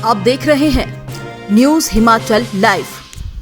आप देख रहे हैं न्यूज हिमाचल लाइव।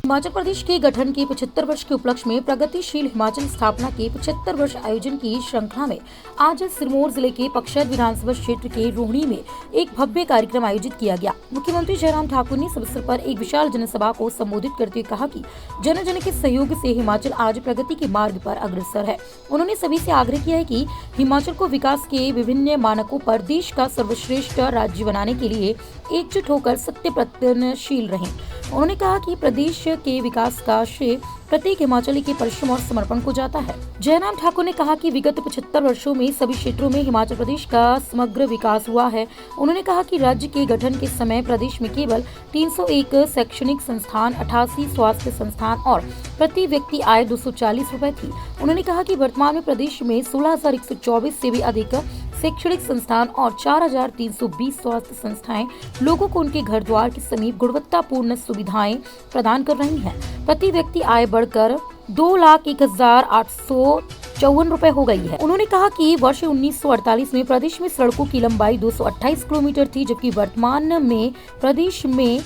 हिमाचल प्रदेश के गठन के 75 वर्ष के उपलक्ष्य में प्रगतिशील हिमाचल स्थापना के 75 वर्ष आयोजन की श्रृंखला में आज सिरमौर जिले के पक्षद विधानसभा क्षेत्र के रोहिणी में एक भव्य कार्यक्रम आयोजित किया गया। मुख्यमंत्री जयराम ठाकुर ने इस अवसर पर एक विशाल जनसभा को संबोधित करते हुए कहा कि जन जन के सहयोग से हिमाचल आज प्रगति के मार्ग पर अग्रसर है। उन्होंने सभी से आग्रह किया है कि हिमाचल को विकास के विभिन्न मानकों पर देश का सर्वश्रेष्ठ राज्य बनाने के लिए एकजुट होकर सत्य प्रयत्नशील रहें। उन्होंने कहा कि प्रदेश के विकास का श्रेय प्रत्येक हिमाचली के परिश्रम और समर्पण को जाता है। जयराम ठाकुर ने कहा कि विगत 75 वर्षों में सभी क्षेत्रों में हिमाचल प्रदेश का समग्र विकास हुआ है। उन्होंने कहा कि राज्य के गठन के समय प्रदेश में केवल 301 शैक्षणिक संस्थान, 88 स्वास्थ्य संस्थान और प्रति व्यक्ति आय 240 रुपए थी। उन्होंने कहा कि वर्तमान में प्रदेश में 16,124 से भी अधिक शैक्षणिक संस्थान और 4,320 स्वास्थ्य संस्थाएं लोगों को उनके घर द्वार के समीप गुणवत्तापूर्ण सुविधाएं प्रदान कर रही हैं। प्रति व्यक्ति आय बढ़कर 2,01,854 रुपए हो गई है। उन्होंने कहा कि वर्ष 1948 में प्रदेश में सड़कों की लंबाई 228 किलोमीटर थी, जबकि वर्तमान में प्रदेश में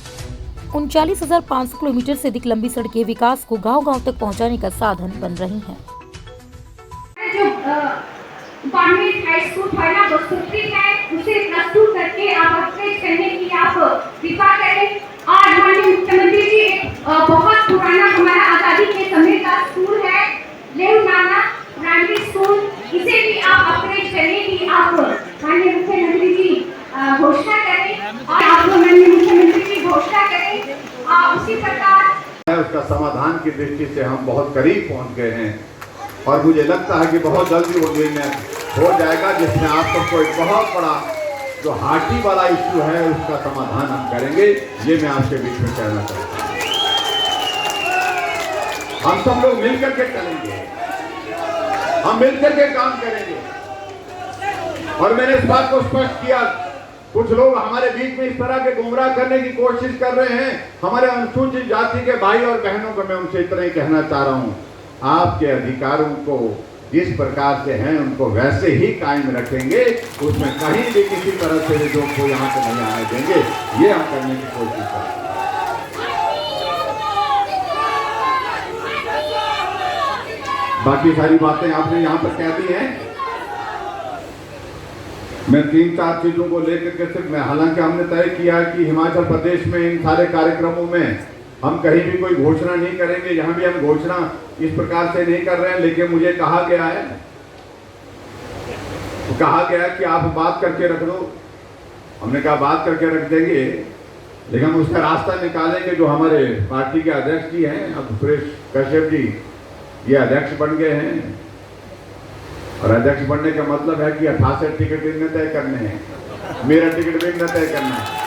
39,500 किलोमीटर से अधिक लंबी सड़कें विकास को गांव-गांव तक पहुंचाने का साधन बन रही हैं। गवर्नमेंट हाई स्कूल पढ़ना बसुत्री है, उसे प्रस्तुत करके आप अपडेट करने की आप कृपा करें। आज हमारे मुख्यमंत्री जी बहुत पुराना हमारा आजादी के समय का स्कूल है लेवनाना प्राइमरी स्कूल, इसे भी आप अपडेट करने की आप माननीय मुख्यमंत्री जी घोषणा करें और आप माननीय मुख्यमंत्री जी घोषणा करें। उसी प्रकार उसका समाधान की दृष्टि से हम बहुत करीब पहुंच गए हैं और मुझे लगता है कि बहुत जल्दी वो निर्णय हो जाएगा, जिसमें आप सबको एक बहुत बड़ा जो हार्टी वाला इश्यू है उसका समाधान हम करेंगे। ये मैं आपके बीच में कहना चाहता हूँ। हम सब लोग मिलकर के चलेंगे, हम मिलकर के काम करेंगे। और मैंने इस बात को स्पष्ट किया, कुछ लोग हमारे बीच में इस तरह के गुमराह करने की कोशिश कर रहे हैं। हमारे अनुसूचित जाति के भाई और बहनों को मैं उनसे इतना ही कहना चाह रहा हूँ, आपके अधिकारों को जिस प्रकार से हैं उनको वैसे ही कायम रखेंगे, उसमें कहीं भी किसी तरह से जो को यहाँ पे नहीं आने देंगे। ये हम करने की कोशिश करेंगे। बाकी सारी बातें आपने यहाँ पर कह दी हैं। मैं 3-4 चीजों को लेकर के सिर्फ हालांकि हमने तय किया कि हिमाचल प्रदेश में इन सारे कार्यक्रमों में हम कहीं भी कोई घोषणा नहीं करेंगे। यहाँ भी हम घोषणा इस प्रकार से नहीं कर रहे हैं, लेकिन मुझे कहा गया है कि आप बात करके रख दो। हमने कहा बात करके रख देंगे, लेकिन हम उसका रास्ता निकालेंगे। जो हमारे पार्टी के अध्यक्ष जी हैं, अब सुरेश कश्यप जी ये अध्यक्ष बन गए हैं, और अध्यक्ष बनने का मतलब है कि 68 टिकट इनमें तय करने हैं, मेरा टिकट भी इनमें तय करना है।